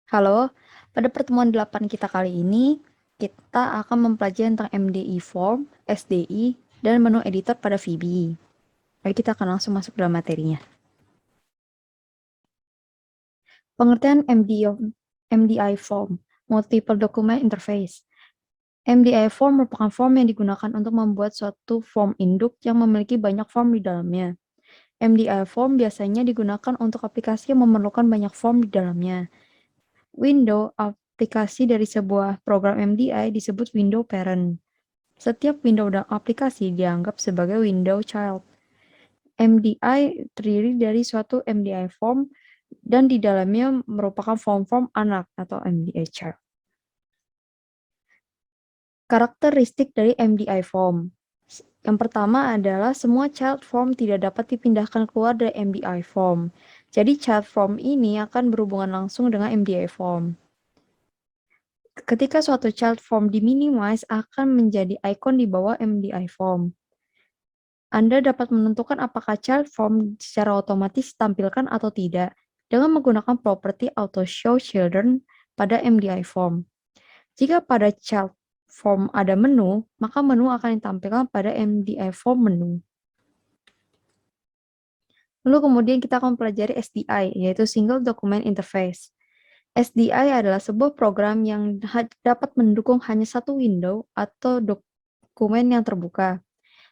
Halo, pada pertemuan 8 kita kali ini, kita akan mempelajari tentang MDI form, SDI, dan menu editor pada VB. Baik, kita akan langsung masuk dalam materinya. Pengertian MDI form, Multiple Document Interface. MDI form merupakan form yang digunakan untuk membuat suatu form induk yang memiliki banyak form di dalamnya. MDI form biasanya digunakan untuk aplikasi yang memerlukan banyak form di dalamnya. Window aplikasi dari sebuah program MDI disebut window parent. Setiap window dan aplikasi dianggap sebagai window child. MDI terdiri dari suatu MDI form dan di dalamnya merupakan form-form anak atau MDI child. Karakteristik dari MDI form. Yang pertama adalah semua child form tidak dapat dipindahkan keluar dari MDI form. Jadi child form ini akan berhubungan langsung dengan MDI form. Ketika suatu child form diminimize akan menjadi icon di bawah MDI form. Anda dapat menentukan apakah child form secara otomatis ditampilkan atau tidak dengan menggunakan properti auto show children pada MDI form. Jika pada child form ada menu, maka menu akan ditampilkan pada MDI form menu. Lalu kemudian kita akan pelajari SDI, yaitu Single Document Interface. SDI adalah sebuah program yang dapat mendukung hanya satu window atau dokumen yang terbuka.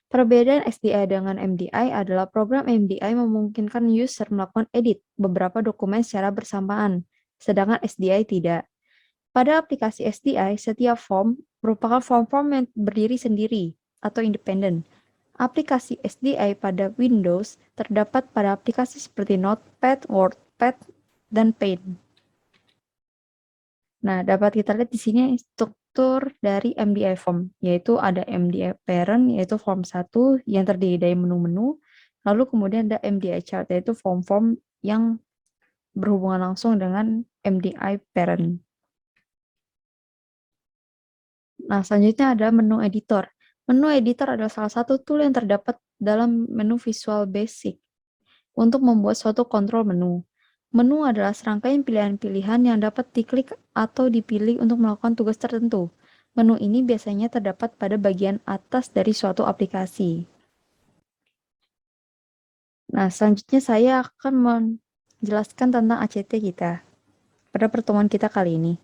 Perbedaan SDI dengan MDI adalah program MDI memungkinkan user melakukan edit beberapa dokumen secara bersamaan, sedangkan SDI tidak. Pada aplikasi SDI, setiap form merupakan form-form yang berdiri sendiri atau independen. Aplikasi SDI pada Windows terdapat pada aplikasi seperti Notepad, WordPad, dan Paint. Nah, dapat kita lihat di sini struktur dari MDI form, yaitu ada MDI parent, yaitu form 1 yang terdiri dari menu-menu, lalu kemudian ada MDI child, yaitu form-form yang berhubungan langsung dengan MDI parent. Nah, selanjutnya ada menu editor. Menu editor adalah salah satu tool yang terdapat dalam menu Visual Basic untuk membuat suatu kontrol menu. Menu adalah serangkaian pilihan-pilihan yang dapat diklik atau dipilih untuk melakukan tugas tertentu. Menu ini biasanya terdapat pada bagian atas dari suatu aplikasi. Nah, selanjutnya saya akan menjelaskan tentang ACT kita pada pertemuan kita kali ini.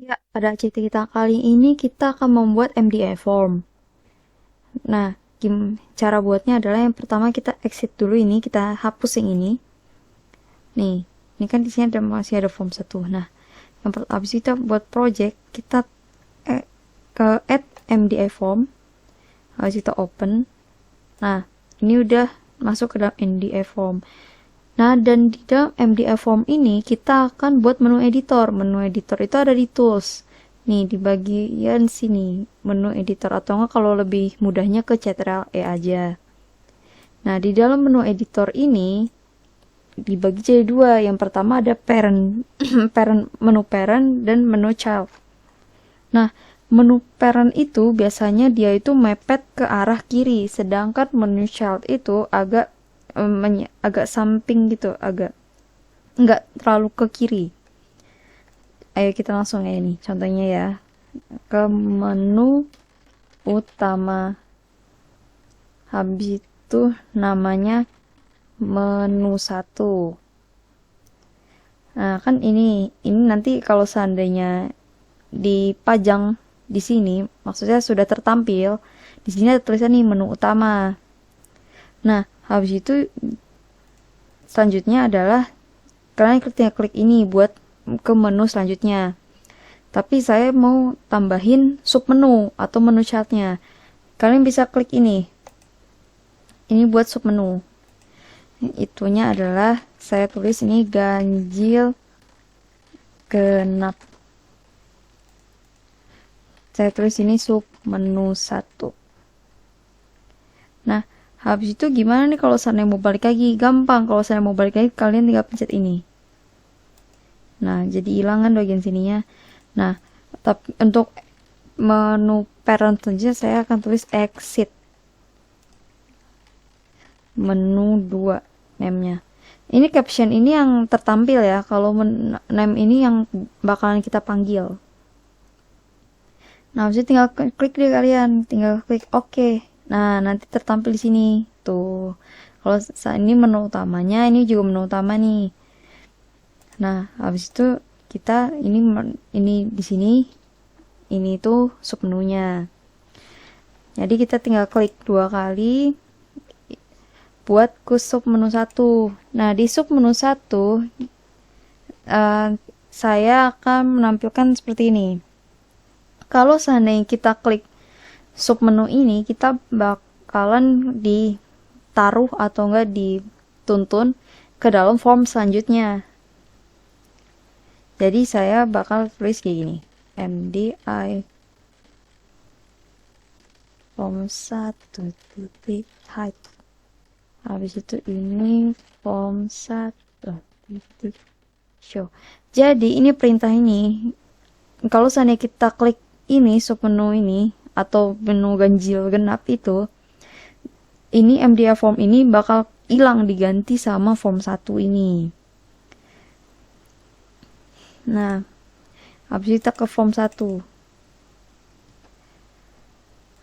Ya, pada ACT kita kali ini kita akan membuat MDI form. Nah, cara buatnya adalah yang pertama kita exit dulu ini, kita hapus yang ini. Nih, ini kan di sini masih ada form 1. Nah, habis kita buat project, kita ke add MDI form. Habis kita open. Nah, ini udah masuk ke dalam MDI form. Nah, dan di dalam MDI form ini kita akan buat menu editor. Menu editor itu ada di tools. Nih, di bagian sini menu editor, atau enggak kalau lebih mudahnya ke Ctrl+E aja. Nah, di dalam menu editor ini dibagi jadi dua. Yang pertama ada parent, menu parent dan menu child. Nah, menu parent itu biasanya dia itu mepet ke arah kiri, sedangkan menu child itu agak samping gitu, agak nggak terlalu ke kiri. Ayo kita langsung ya ini contohnya ya, ke menu utama, habis itu namanya menu 1. Nah, kan ini nanti kalau seandainya dipajang di sini, maksudnya sudah tertampil, di sini ada tulisan nih menu utama. Nah, habis itu selanjutnya adalah kalian klik ini buat ke menu selanjutnya. Tapi saya mau tambahin submenu atau menu childnya. Kalian bisa klik ini. Ini buat submenu. Itunya adalah saya tulis ini ganjil genap. Saya tulis ini sub menu 1. Nah, habis itu gimana nih kalau saya mau balik lagi? Gampang, kalau saya mau balik lagi kalian tinggal pencet ini. Nah, jadi hilangan bagian sininya. Nah, tapi untuk menu parent saja saya akan tulis exit. Menu 2 name-nya. Ini caption ini yang tertampil ya, kalau name ini yang bakalan kita panggil. Nah, habis itu tinggal klik deh kalian, tinggal klik oke. Nah, nanti tertampil di sini. Tuh. Kalau saat ini menu utamanya, ini juga menu utama nih. Nah, habis itu kita ini di sini, ini tuh sub menunya. Jadi kita tinggal klik 2 kali buat ke sub menu 1. Nah, di sub menu 1 saya akan menampilkan seperti ini. Kalau seandainya kita klik sub menu ini, kita bakalan ditaruh atau enggak dituntun ke dalam form selanjutnya. Jadi saya bakal tulis kayak gini, MDI form 1 titik height. Habis itu ini form 1 titik show. Jadi ini perintah ini, kalau seandainya kita klik ini sub menu ini atau menu ganjil genap itu, ini MDA form ini bakal hilang, diganti sama form 1 ini. Nah, habis kita ke form 1.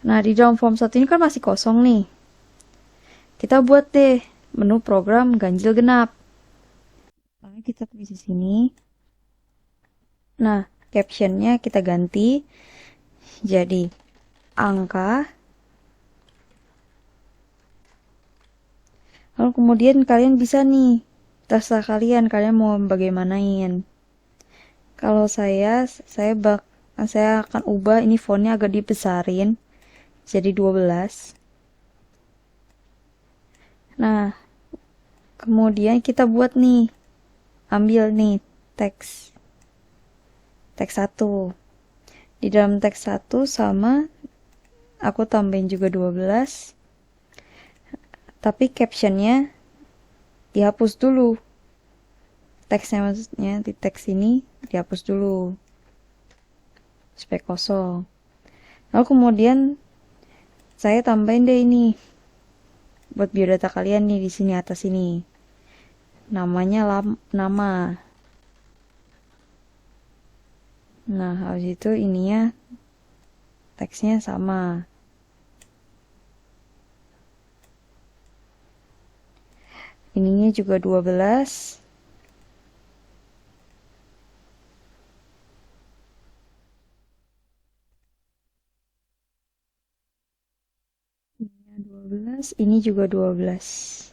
Nah, di dalam form 1 ini kan masih kosong nih. Kita buat deh menu program ganjil genap. Lalu kita tulis di sini. Nah, captionnya kita ganti jadi angka. Lalu kemudian kalian bisa nih, terserah kalian mau bagaimanain. Kalau saya akan ubah ini fontnya agak dibesarin jadi 12. Nah, kemudian kita buat nih, ambil nih teks 1. Di dalam teks 1 sama aku tambahin juga 12. Tapi captionnya dihapus dulu. Teksnya maksudnya di teks ini dihapus dulu. Supaya kosong. Lalu kemudian saya tambahin deh ini buat biodata kalian nih di sini atas ini. Namanya nama. Nah, habis itu ininya teksnya sama. Ininya juga 12. Ininya 12, ini juga 12.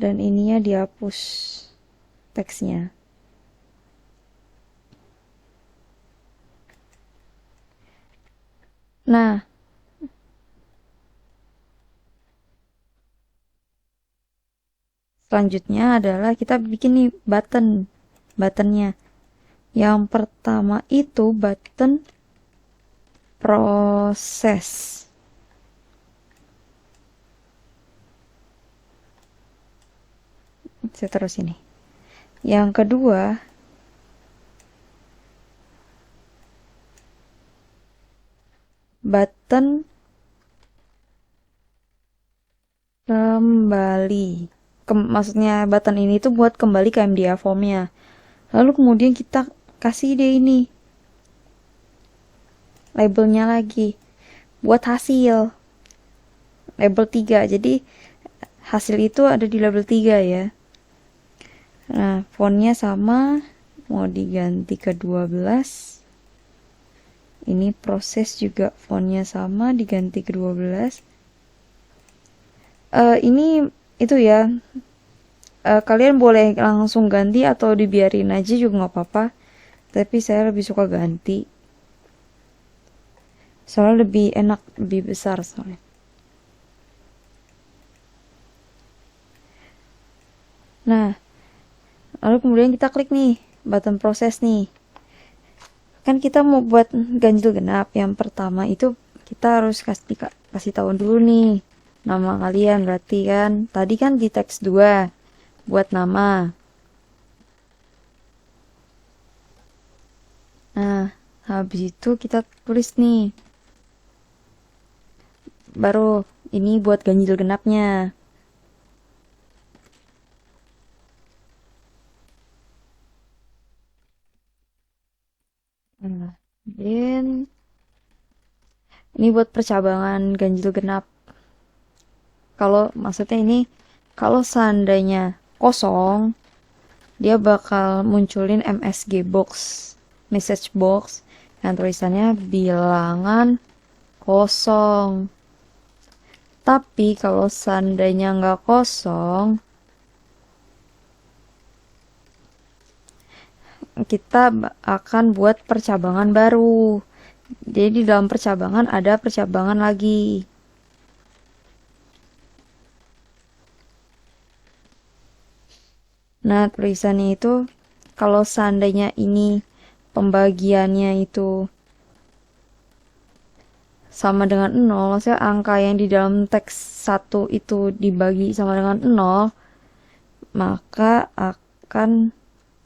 Dan ininya dihapus teksnya. Nah, selanjutnya adalah kita bikin nih buttonnya. Yang pertama itu button proses. Saya terus ini. Yang kedua, button kembali. Maksudnya button ini tuh buat kembali ke MDA formnya. Lalu kemudian kita kasih deh ini labelnya lagi buat hasil label 3. Jadi hasil itu ada di label 3 ya. Nah, fontnya sama, mau diganti ke 12. Ini proses juga fontnya sama, diganti ke 12. Ini itu ya, kalian boleh langsung ganti atau dibiarin aja juga nggak apa-apa, tapi saya lebih suka ganti soalnya lebih enak, lebih besar soalnya. Nah, lalu kemudian kita klik nih button proses nih. Kan kita mau buat ganjil genap, yang pertama itu kita harus kasih tahu dulu nih nama kalian. Berarti kan tadi kan di teks 2 buat nama. Nah, habis itu kita tulis nih baru ini buat ganjil genapnya. Nah, dan ini buat percabangan ganjil genap. Kalau maksudnya ini, kalau seandainya kosong, dia bakal munculin MSG box, message box, yang tulisannya bilangan kosong. Tapi kalau seandainya nggak kosong, kita akan buat percabangan baru. Jadi di dalam percabangan ada percabangan lagi. Nah, tulisannya itu kalau seandainya ini pembagiannya itu sama dengan 0, maksudnya angka yang di dalam teks 1 itu dibagi sama dengan 0, maka akan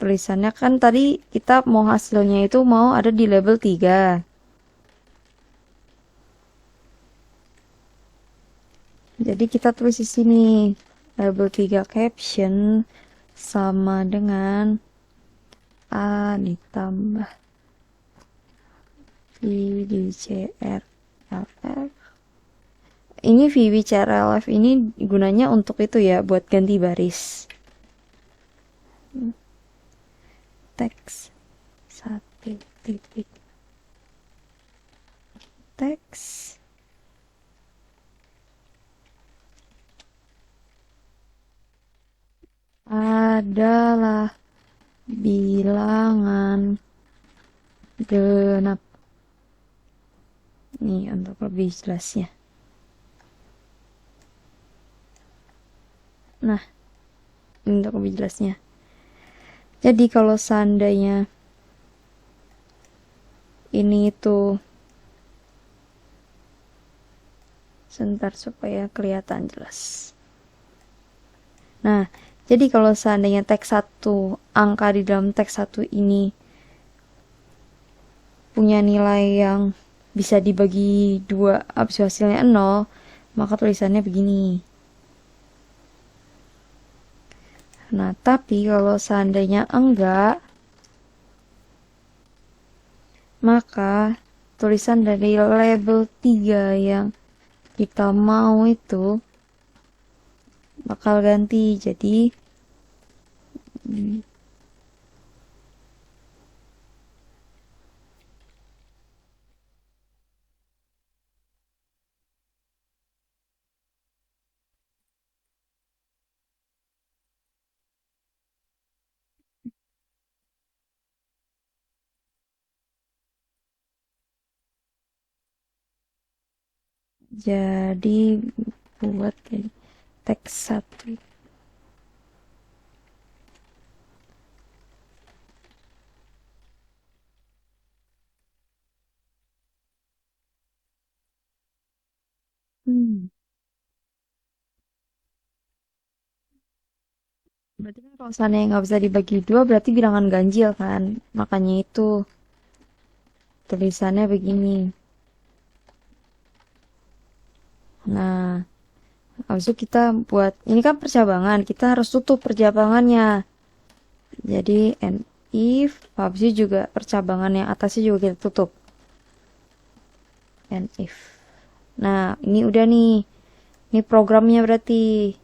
tulisannya kan tadi kita mau hasilnya itu mau ada di label 3. Jadi kita tulis di sini label 3 caption sama dengan A ditambah V di CRLF. Ini VB CRLF ini gunanya untuk itu ya, buat ganti baris. Teks 1 titik teks adalah bilangan genap. Nih untuk lebih jelasnya. Nah, untuk lebih jelasnya. Jadi kalau seandainya ini itu sebentar supaya kelihatan jelas. Nah, jadi kalau seandainya teks 1, angka di dalam teks 1 ini punya nilai yang bisa dibagi 2, habis hasilnya 0, maka tulisannya begini. Nah, tapi kalau seandainya enggak, maka tulisan dari label 3 yang kita mau itu bakal ganti jadi buat teks 1. Berarti kan kalau seandainya nggak bisa dibagi 2, berarti bilangan ganjil kan. Makanya itu tulisannya begini. Nah, habis itu kita buat, ini kan percabangan, kita harus tutup percabangannya. Jadi and if, habis itu juga percabangan yang atasnya juga kita tutup. And if. Nah, ini udah nih. Ini programnya berarti.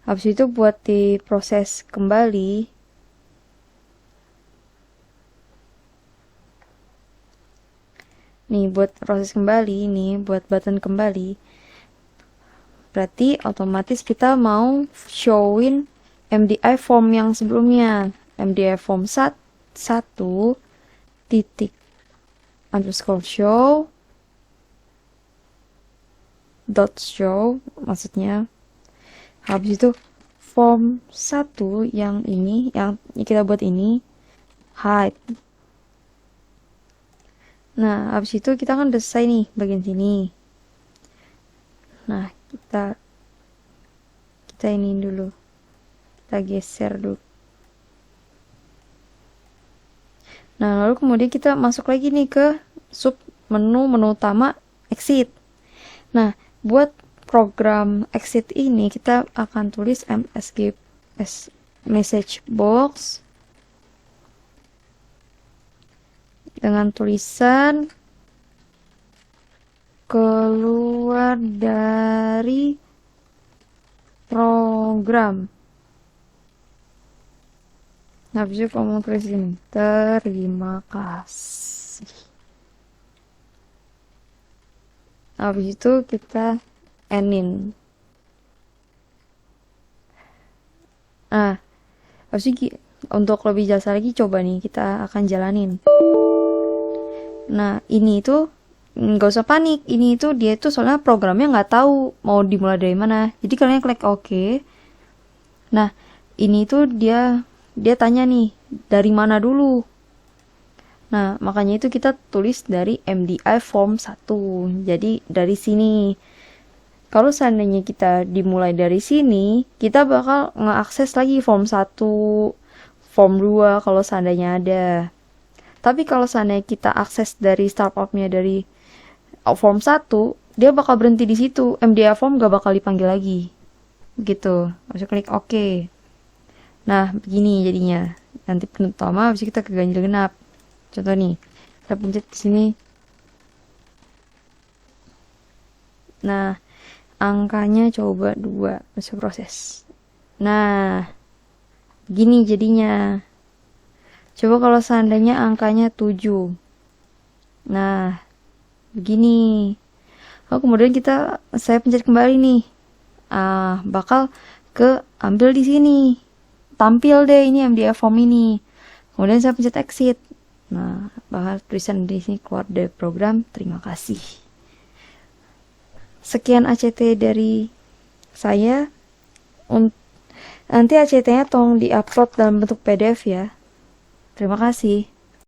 Habis itu buat diproses kembali. Nih, buat proses kembali, nih, buat button kembali. Berarti otomatis kita mau showin MDI form yang sebelumnya. MDI form 1 titik underscore show dot show, maksudnya. Habis itu form 1 yang ini, yang kita buat ini, hide. Nah, habis itu kita kan udah selesai nih bagian sini. Nah, kita ini dulu. Kita geser dulu. Nah, lalu kemudian kita masuk lagi nih ke sub menu utama exit. Nah, buat program exit ini kita akan tulis msg message box dengan tulisan keluar dari program. Habis itu kamu tulis ini, terima kasih. Habis itu kita endin. Nah, habis itu untuk lebih jelas lagi coba nih kita akan jalanin. Nah, ini tuh nggak usah panik. Ini tuh dia tuh soalnya programnya nggak tahu mau dimulai dari mana. Jadi kalian klik OK. Nah, ini tuh dia tanya nih dari mana dulu. Nah, makanya itu kita tulis dari MDI form 1. Jadi dari sini. Kalau seandainya kita dimulai dari sini, kita bakal ngeakses lagi form 1, form 2 kalau seandainya ada. Tapi kalau seandainya kita akses dari startupnya dari form 1, dia bakal berhenti di situ. MDI form gak bakal dipanggil lagi. Gitu. Langsung klik OK. Nah, begini jadinya. Nanti penutup utama, habis kita ke ganjil genap. Contoh nih, kita pencet di sini. Nah, angkanya coba 2, masuk proses. Nah, gini jadinya. Coba kalau seandainya angkanya 7. Nah, begini. Lalu kemudian saya pencet kembali nih. Bakal ke ambil di sini. Tampil deh ini MDF form ini. Kemudian saya pencet exit. Nah, bakal tulisan di sini keluar dari program. Terima kasih. Sekian ACT dari saya. Nanti ACT-nya tolong diupload dalam bentuk PDF ya. Terima kasih.